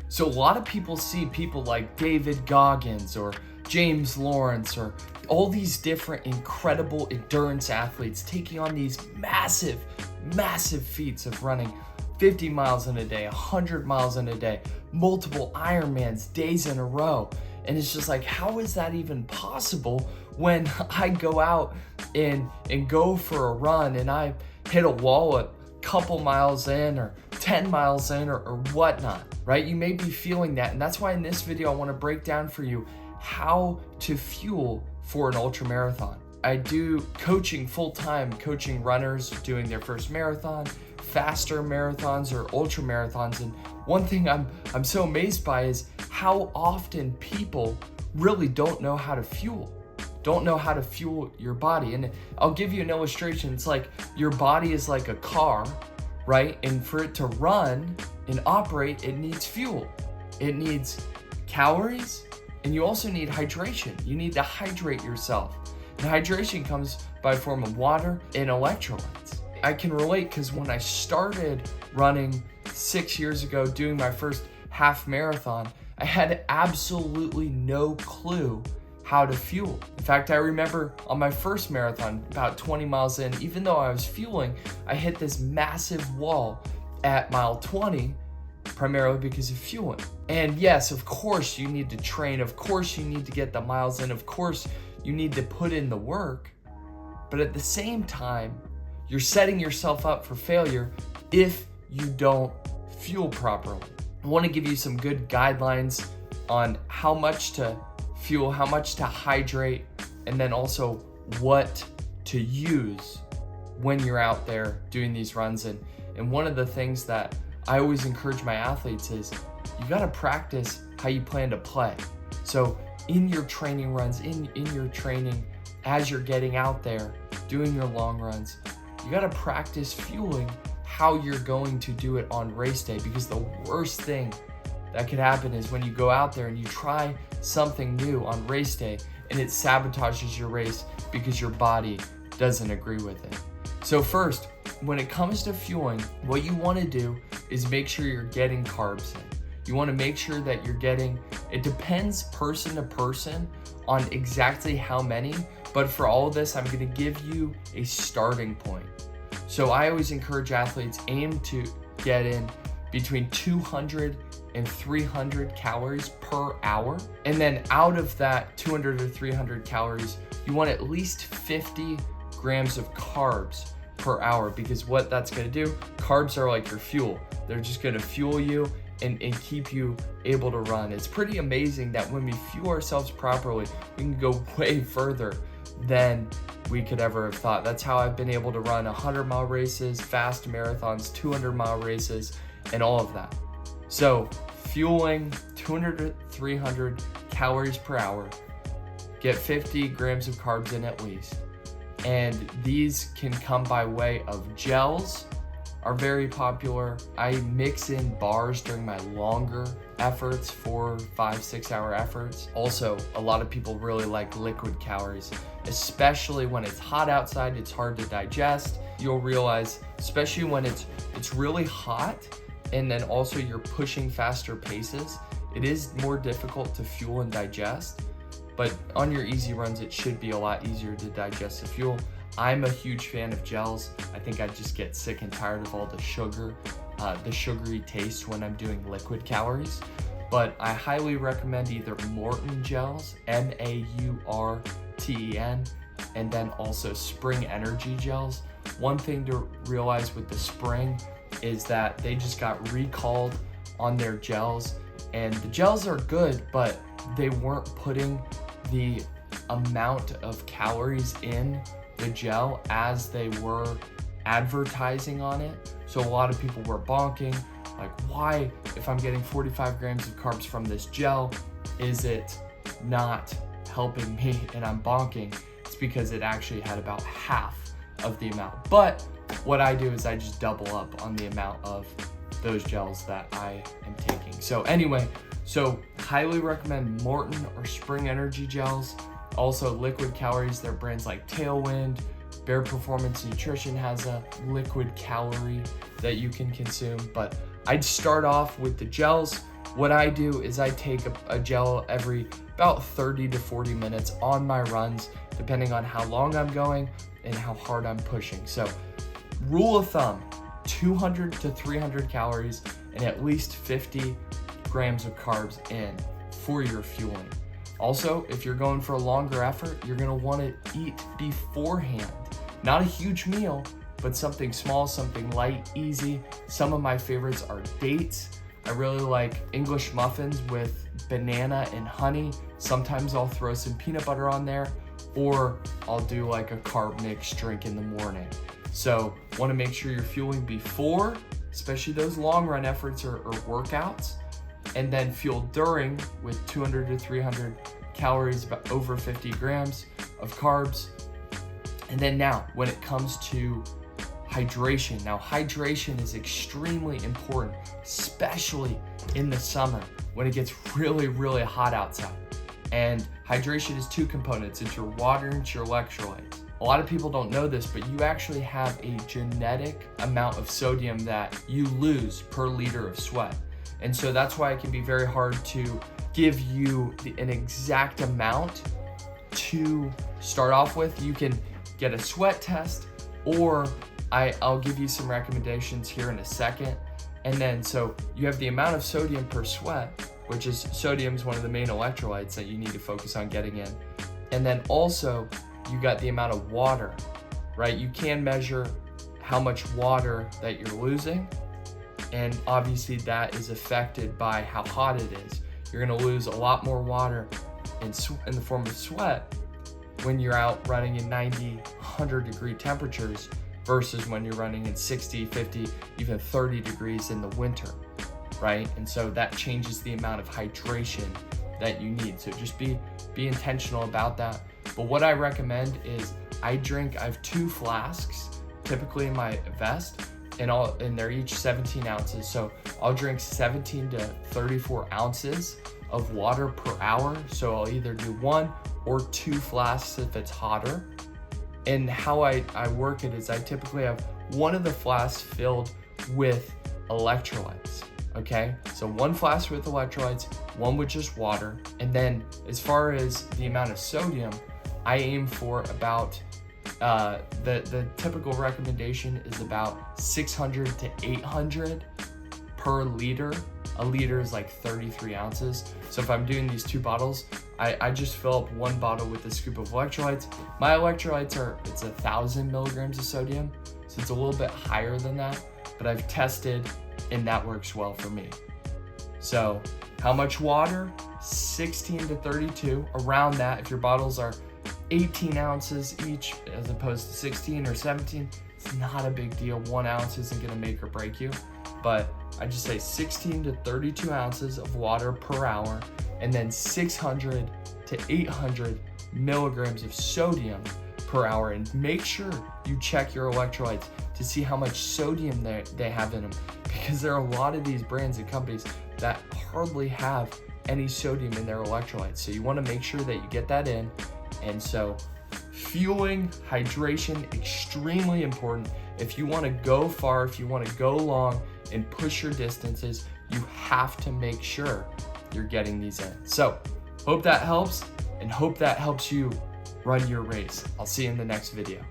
So a lot of people see people like David Goggins or James Lawrence or all these different incredible endurance athletes taking on these massive feats of running 50 miles in a day, 100 miles in a day, multiple Ironmans, days in a row. And it's just like, how is that even possible when I go out and go for a run and I hit a wall a couple miles in or 10 miles in or whatnot, right? You may be feeling that. And that's why in this video, I want to break down for you how to fuel for an ultra marathon. I do coaching full-time, coaching runners doing their first marathon, faster marathons or ultra marathons. And one thing I'm so amazed by is how often people really don't know how to fuel your body. And I'll give you an illustration. It's like your body is like a car, right? And for it to run and operate, it needs fuel. It needs calories, and you also need hydration. You need to hydrate yourself. And hydration comes by form of water and electrolytes. I can relate because when I started running 6 years ago, doing my first half marathon, I had absolutely no clue how to fuel. In fact, I remember on my first marathon, about 20 miles in, even though I was fueling, I hit this massive wall at mile 20, primarily because of fueling. And yes, of course you need to train, of course you need to get the miles in, of course you need to put in the work, but at the same time, you're setting yourself up for failure if you don't fuel properly. I want to give you some good guidelines on how much to fuel, how much to hydrate, and then also what to use when you're out there doing these runs. And one of the things that I always encourage my athletes is you got to practice how you plan to play. So in your training runs, in your training, as you're getting out there, doing your long runs, you got to practice fueling how you're going to do it on race day, because the worst thing that could happen is when you go out there and you try something new on race day and it sabotages your race because your body doesn't agree with it. So first, when it comes to fueling, what you want to do is make sure you're getting carbs in. You want to make sure that you're getting, it depends person to person on exactly how many, but for all of this, I'm going to give you a starting point. So I always encourage athletes aim to get in between 200 and 300 calories per hour. And then out of that 200 or 300 calories, you want at least 50 grams of carbs per hour, because what that's gonna do, carbs are like your fuel. They're just gonna fuel you and keep you able to run. It's pretty amazing that when we fuel ourselves properly, we can go way further than we could ever have thought. That's how I've been able to run 100-mile races, fast marathons, 200-mile races, and all of that. So fueling 200 to 300 calories per hour, get 50 grams of carbs in at least. And these can come by way of gels, are very popular. I mix in bars during my longer efforts, 4, 5, 6 hour efforts. Also, a lot of people really like liquid calories, especially when it's hot outside, it's hard to digest. You'll realize, especially when it's really hot, and then also you're pushing faster paces, it is more difficult to fuel and digest. But on your easy runs, it should be a lot easier to digest the fuel. I'm a huge fan of gels. I think I just get sick and tired of all the sugar, the sugary taste when I'm doing liquid calories. But I highly recommend either Maurten gels, M-A-U-R-T-E-N, and then also Spring Energy gels. One thing to realize with the Spring is that they just got recalled on their gels, and the gels are good, but they weren't putting the amount of calories in the gel as they were advertising on it. So a lot of people were bonking, like, why, if I'm getting 45 grams of carbs from this gel, is it not helping me and I'm bonking? It's because it actually had about half of the amount. But what I do is I just double up on the amount of those gels that I am taking. So anyway, so highly recommend Maurten or Spring Energy gels. Also liquid calories, there are brands like Tailwind, Bare Performance Nutrition has a liquid calorie that you can consume. But I'd start off with the gels. what I do is I take a gel every about 30 to 40 minutes on my runs, depending on how long I'm going and how hard I'm pushing. So rule of thumb, 200 to 300 calories and at least 50 grams of carbs in for your fueling. Also, if you're going for a longer effort, you're gonna wanna eat beforehand. Not a huge meal, but something small, something light, easy. Some of my favorites are dates. I really like English muffins with banana and honey. Sometimes I'll throw some peanut butter on there, or I'll do like a carb mix drink in the morning. So wanna make sure you're fueling before, especially those long run efforts or workouts, and then fuel during with 200 to 300 calories, about over 50 grams of carbs. And then now, when it comes to hydration, now hydration is extremely important, especially in the summer when it gets really, really hot outside. And hydration is two components. It's your water and it's your electrolytes. A lot of people don't know this, but you actually have a genetic amount of sodium that you lose per liter of sweat. And so that's why it can be very hard to give you an exact amount to start off with. You can get a sweat test, or I'll give you some recommendations here in a second. And then, so you have the amount of sodium per sweat, which is sodium's one of the main electrolytes that you need to focus on getting in. And then also you got the amount of water, right? You can measure how much water that you're losing. And obviously that is affected by how hot it is. You're gonna lose a lot more water in the form of sweat when you're out running in 90, 100 degree temperatures versus when you're running in 60, 50, even 30 degrees in the winter, right? And so that changes the amount of hydration that you need. So just be intentional about that. But what I recommend is I have 2 flasks typically in my vest, and they're each 17 ounces. So I'll drink 17 to 34 ounces of water per hour. So I'll either do 1 or 2 flasks if it's hotter. And how I work it is I typically have one of the flasks filled with electrolytes, okay? So 1 flask with electrolytes, 1 with just water. And then as far as the amount of sodium, I aim for about, the typical recommendation is about 600 to 800 per liter. A liter is like 33 ounces. So if I'm doing these 2 bottles, I just fill up 1 bottle with a scoop of electrolytes. My electrolytes it's 1,000 milligrams of sodium. So it's a little bit higher than that, but I've tested and that works well for me. So how much water? 16 to 32, around that. If your bottles are 18 ounces each as opposed to 16 or 17, it's not a big deal. 1 ounce isn't gonna make or break you. But I just say 16 to 32 ounces of water per hour, and then 600 to 800 milligrams of sodium per hour. And make sure you check your electrolytes to see how much sodium they have in them, because there are a lot of these brands and companies that hardly have any sodium in their electrolytes. So you wanna make sure that you get that in. And so fueling, hydration, extremely important. If you wanna go far, if you wanna go long and push your distances, you have to make sure you're getting these in. So hope that helps, and hope that helps you run your race. I'll see you in the next video.